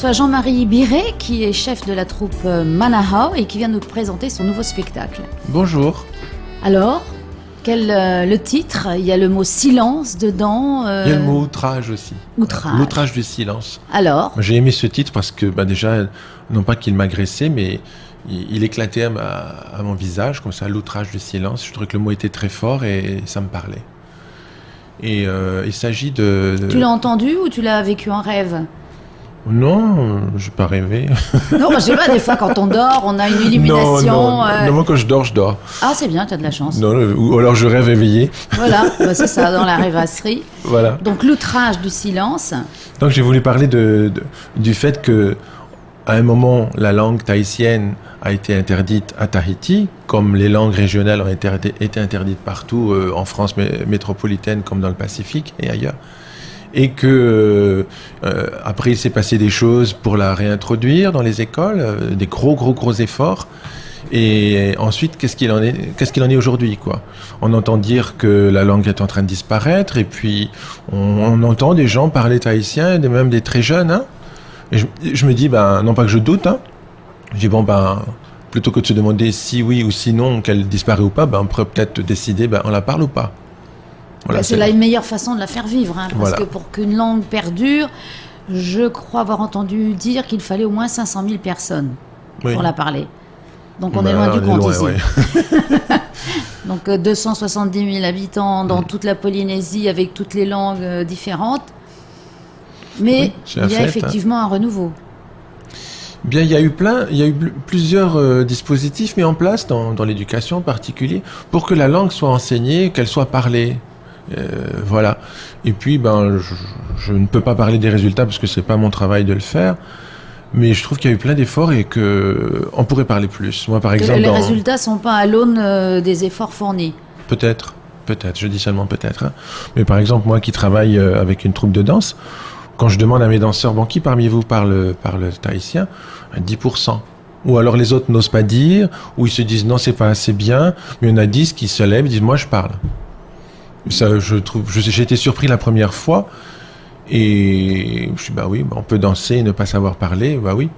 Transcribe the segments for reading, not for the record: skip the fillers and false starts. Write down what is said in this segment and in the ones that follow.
reçoit Jean-Marie Biret, qui est chef de la troupe Manahao et qui vient nous présenter son nouveau spectacle. Bonjour. Alors, le titre, il y a le mot silence dedans. Il y a le mot outrage aussi. Outrage. L'outrage du silence. Alors, j'ai aimé ce titre parce que déjà, non pas qu'il m'agressait, mais il éclatait à mon visage, comme ça, l'outrage du silence. Je trouvais que le mot était très fort et ça me parlait. Et il s'agit de... Tu l'as entendu ou tu l'as vécu en rêve ? Non, je n'ai pas rêvé. Non, je sais pas, des fois quand on dort, on a une illumination. Non, moi quand je dors, je dors. Ah, c'est bien, tu as de la chance. Non, ou alors je rêve éveillé. Voilà, c'est ça, dans la rêvasserie. Voilà. Donc l'outrage du silence. Donc j'ai voulu parler du fait que à un moment, la langue tahitienne a été interdite à Tahiti, comme les langues régionales ont été interdites partout, en France métropolitaine comme dans le Pacifique et ailleurs. Et que après il s'est passé des choses pour la réintroduire dans les écoles, des gros efforts. Et ensuite, qu'est-ce qu'il en est aujourd'hui, quoi. On entend dire que la langue est en train de disparaître, et puis on entend des gens parler tahitien, même des très jeunes, hein. Et je me dis, non pas que je doute, hein. Je dis, plutôt que de se demander si oui ou si non, qu'elle disparaît ou pas, on pourrait peut-être décider, on la parle ou pas. Voilà, c'est la meilleure façon de la faire vivre, hein, parce que pour qu'une langue perdure, je crois avoir entendu dire qu'il fallait au moins 500 000 personnes pour la parler. Donc on est loin du compte ici. Ouais. Donc 270 000 habitants dans toute la Polynésie avec toutes les langues différentes. Mais il y a effectivement un renouveau. Bien, il y a eu plusieurs dispositifs mis en place dans l'éducation en particulier pour que la langue soit enseignée, qu'elle soit parlée. Voilà. Et puis, je ne peux pas parler des résultats parce que c'est pas mon travail de le faire. Mais je trouve qu'il y a eu plein d'efforts et qu'on pourrait parler plus. Moi, par exemple, les résultats ne sont pas à l'aune des efforts fournis. Peut-être, je dis seulement peut-être. Hein. Mais par exemple, moi qui travaille avec une troupe de danse, quand je demande à mes danseurs, qui parmi vous parle tahitien, 10%. Ou alors les autres n'osent pas dire, ou ils se disent non, c'est pas assez bien, mais il y en a 10 qui se lèvent et disent moi je parle. Ça, j'ai été surpris la première fois. Et je suis oui, on peut danser et ne pas savoir parler, oui.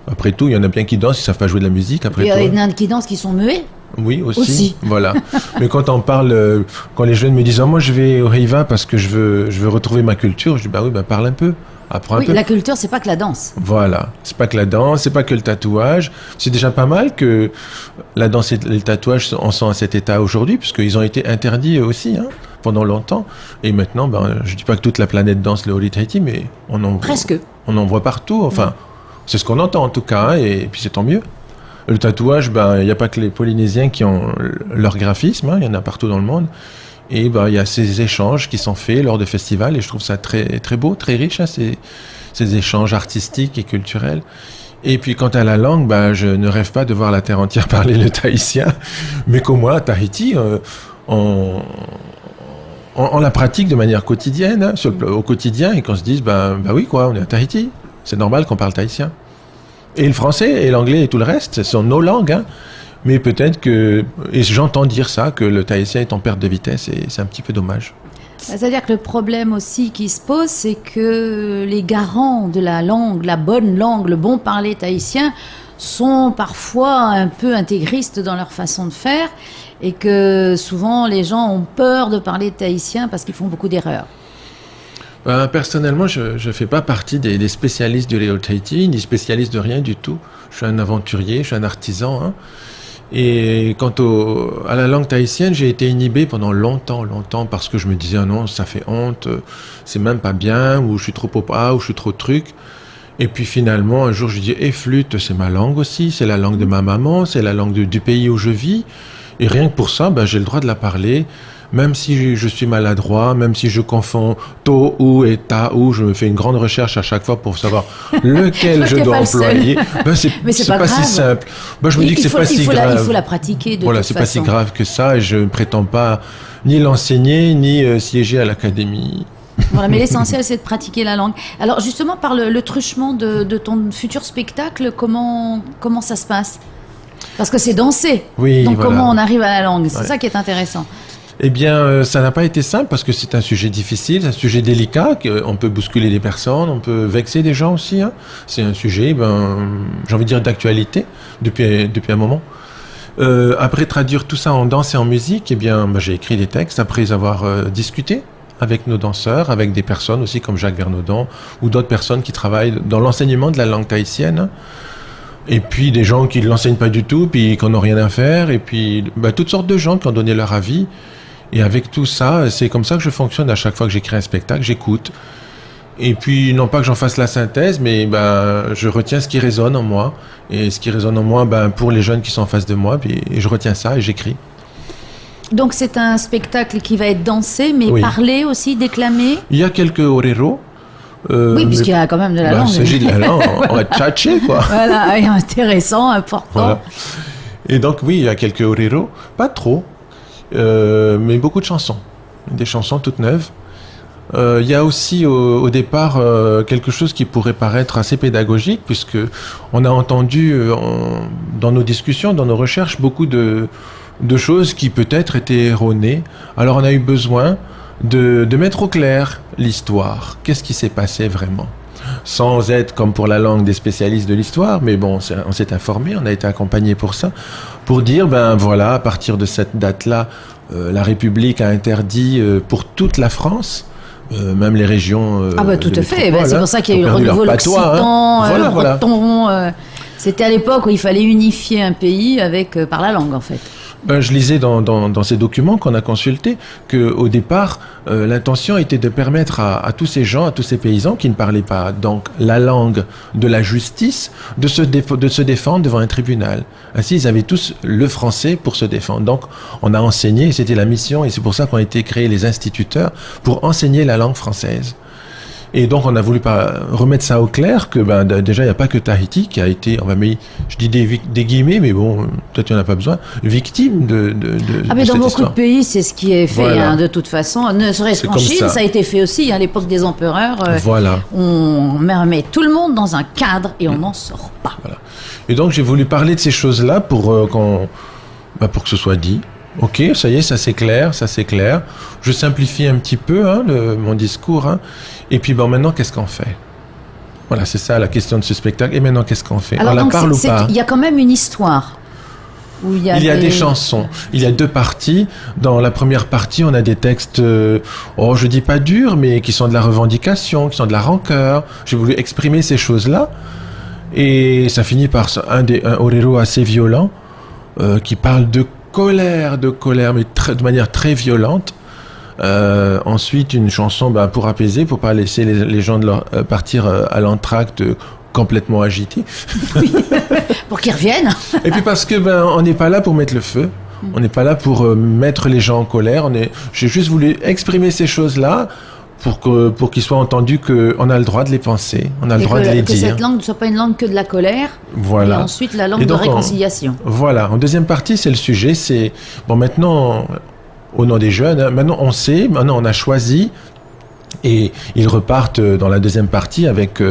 Après tout, il y en a bien qui dansent, ils savent pas jouer de la musique. Après il y en a qui dansent qui sont muets. Oui, aussi. Voilà. Mais quand on parle, quand les jeunes me disent moi je vais au Heiva parce que je veux retrouver ma culture, je dis oui, parle un peu. Apprends un peu. La culture, c'est pas que la danse. Voilà, c'est pas que la danse, c'est pas que le tatouage. C'est déjà pas mal que la danse et le tatouage en sont à cet état aujourd'hui, puisqu'ils ont été interdits aussi, hein, pendant longtemps. Et maintenant, je dis pas que toute la planète danse le Holi Tahiti, mais on en voit partout. Enfin, c'est ce qu'on entend en tout cas, hein, et puis c'est tant mieux. Le tatouage, il n'y a pas que les Polynésiens qui ont leur graphisme, il y en a partout dans le monde. Et il y a ces échanges qui sont faits lors de festivals et je trouve ça très, très beau, très riche, hein, ces échanges artistiques et culturels. Et puis quant à la langue, je ne rêve pas de voir la terre entière parler le tahitien, mais qu'au moins à Tahiti, on la pratique de manière quotidienne, hein, au quotidien, et qu'on se dise, oui, on est à Tahiti, c'est normal qu'on parle tahitien. Et le français et l'anglais et tout le reste, ce sont nos langues, hein. Mais peut-être et j'entends dire ça, que le tahitien est en perte de vitesse et c'est un petit peu dommage. C'est-à-dire que le problème aussi qui se pose, c'est que les garants de la langue, la bonne langue, le bon parler tahitien, sont parfois un peu intégristes dans leur façon de faire et que souvent les gens ont peur de parler tahitien parce qu'ils font beaucoup d'erreurs. Personnellement, je ne fais pas partie des spécialistes du Reo Tahiti, ni spécialiste de rien du tout. Je suis un aventurier, je suis un artisan, hein. Et quant à la langue tahitienne, j'ai été inhibé pendant longtemps, parce que je me disais non, ça fait honte, c'est même pas bien, ou je suis trop papa, ou je suis trop truc. Et puis finalement, un jour, je dis flûte, c'est ma langue aussi, c'est la langue de ma maman, c'est la langue du pays où je vis. Et rien que pour ça, j'ai le droit de la parler. Même si je suis maladroit, même si je confonds to ou et ta ou, je me fais une grande recherche à chaque fois pour savoir lequel je dois employer. C'est pas si simple. Je me dis que c'est pas si grave. Il faut la pratiquer de toute façon. C'est pas si grave que ça et je ne prétends pas ni l'enseigner ni siéger à l'académie. Voilà, mais l'essentiel c'est de pratiquer la langue. Alors justement, par le truchement de ton futur spectacle, comment ça se passe ? Parce que c'est danser. Oui, donc voilà. comment on arrive à la langue ? C'est ça qui est intéressant. Eh bien, ça n'a pas été simple parce que c'est un sujet difficile, c'est un sujet délicat, on peut bousculer des personnes, on peut vexer des gens aussi. Hein. C'est un sujet, j'ai envie de dire, d'actualité depuis un moment. Après traduire tout ça en danse et en musique, eh bien, j'ai écrit des textes après avoir discuté avec nos danseurs, avec des personnes aussi comme Jacques Vernaudan ou d'autres personnes qui travaillent dans l'enseignement de la langue tahitienne. Et puis des gens qui ne l'enseignent pas du tout, puis qui n'ont rien à faire, et puis toutes sortes de gens qui ont donné leur avis. Et avec tout ça, c'est comme ça que je fonctionne à chaque fois que j'écris un spectacle, j'écoute. Et puis, non pas que j'en fasse la synthèse, mais je retiens ce qui résonne en moi. Et ce qui résonne en moi, pour les jeunes qui sont en face de moi, puis je retiens ça et j'écris. Donc c'est un spectacle qui va être dansé, mais parlé aussi, déclamé. Il y a quelques oreros. Oui, puisqu'il y a quand même de la langue. Il s'agit de la langue, on va tchatcher, quoi. Voilà, intéressant, important. Voilà. Et donc, oui, il y a quelques oreros, pas trop, mais beaucoup de chansons, des chansons toutes neuves. Il y a aussi au départ quelque chose qui pourrait paraître assez pédagogique, puisque on a entendu dans nos discussions, dans nos recherches, beaucoup de choses qui peut-être étaient erronées. Alors on a eu besoin de mettre au clair l'histoire. Qu'est-ce qui s'est passé vraiment ? Sans être, comme pour la langue, des spécialistes de l'histoire, mais bon, on s'est informé, on a été accompagné pour ça, pour dire, voilà, à partir de cette date-là, la République a interdit pour toute la France, même les régions... tout à fait, c'est pour ça qu'il y a eu le renouveau l'occitan, le breton... C'était à l'époque où il fallait unifier un pays par la langue, en fait. Je lisais dans ces documents qu'on a consultés qu'au départ, l'intention était de permettre à tous ces gens, à tous ces paysans qui ne parlaient pas donc la langue de la justice, de se défendre devant un tribunal. Ainsi, ils avaient tous le français pour se défendre. Donc, on a enseigné, et c'était la mission, et c'est pour ça qu'ont été créés les instituteurs, pour enseigner la langue française. Et donc, on a voulu remettre ça au clair, que déjà, il n'y a pas que Tahiti qui a été, je dis des guillemets, mais bon, peut-être il n'y en a pas besoin, victime de mais cette dans beaucoup histoire. de pays, c'est ce qui est fait, voilà. De toute façon. Ne serait-ce qu'en Chine, ça a été fait aussi, à l'époque des empereurs. Voilà. On met tout le monde dans un cadre et on n'en sort pas. Voilà. Et donc, j'ai voulu parler de ces choses-là pour que ce soit dit. Ok, ça y est, ça c'est clair. Je simplifie un petit peu mon discours. Et puis maintenant, qu'est-ce qu'on fait ? Voilà, c'est ça la question de ce spectacle. Et maintenant, qu'est-ce qu'on fait ? Alors, on la parle ou pas ? Il y a quand même une histoire. Il y a des chansons. Il y a 2 parties. Dans la première partie, on a des textes, je dis pas durs, mais qui sont de la revendication, qui sont de la rancœur. J'ai voulu exprimer ces choses-là. Et ça finit par un orero assez violent, qui parle de colère, mais de manière très violente. Ensuite, une chanson pour apaiser, pour pas laisser les gens partir à l'entracte complètement agités. Oui, pour qu'ils reviennent. Et puis parce que on n'est pas là pour mettre le feu, on n'est pas là pour mettre les gens en colère. J'ai juste voulu exprimer ces choses-là pour qu'ils soient entendus qu'on a le droit de les penser, on a le droit de les dire. Que cette langue ne soit pas une langue que de la colère, voilà. Et ensuite la langue de réconciliation. Voilà, en deuxième partie, c'est le sujet, c'est... maintenant, au nom des jeunes, maintenant on sait, maintenant on a choisi, et ils repartent dans la deuxième partie avec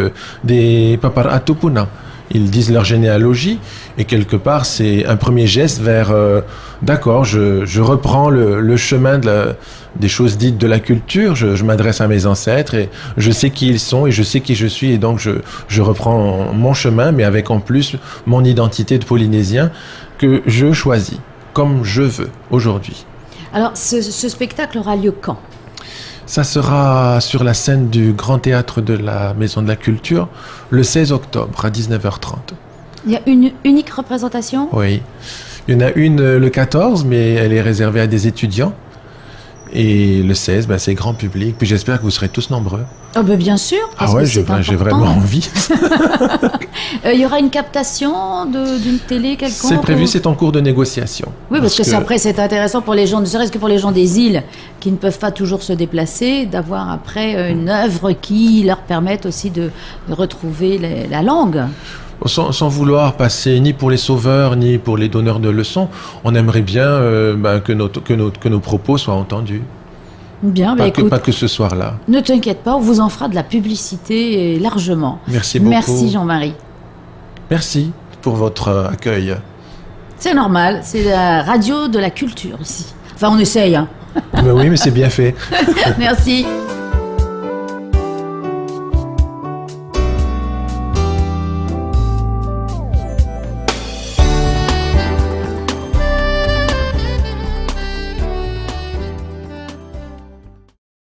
des paparatupuna. Ils disent leur généalogie, et quelque part, c'est un premier geste vers d'accord, je reprends le chemin des choses dites de la culture, je m'adresse à mes ancêtres, et je sais qui ils sont, et je sais qui je suis, et donc je reprends mon chemin, mais avec en plus mon identité de Polynésien que je choisis, comme je veux, aujourd'hui. Alors, ce spectacle aura lieu quand ? Ça sera sur la scène du Grand Théâtre de la Maison de la Culture, le 16 octobre à 19h30. Il y a une unique représentation ? Oui. Il y en a une le 14, mais elle est réservée à des étudiants. Et le 16, c'est grand public. Puis j'espère que vous serez tous nombreux. Oh bien sûr. Ah ouais, j'ai vraiment envie. Il y aura une captation d'une télé quelconque ? C'est prévu, c'est en cours de négociation. Oui, parce que après c'est intéressant pour les gens, ne serait-ce que pour les gens des îles qui ne peuvent pas toujours se déplacer, d'avoir après une œuvre qui leur permette aussi de retrouver la langue. Sans vouloir passer ni pour les sauveurs, ni pour les donneurs de leçons, on aimerait bien que nos propos soient entendus. Bien, écoute, pas que ce soir-là. Ne t'inquiète pas, on vous en fera de la publicité largement. Merci beaucoup. Merci Jean-Marie. Merci pour votre accueil. C'est normal, c'est la radio de la culture ici. Enfin, on essaye, Mais oui, mais c'est bien fait. Merci.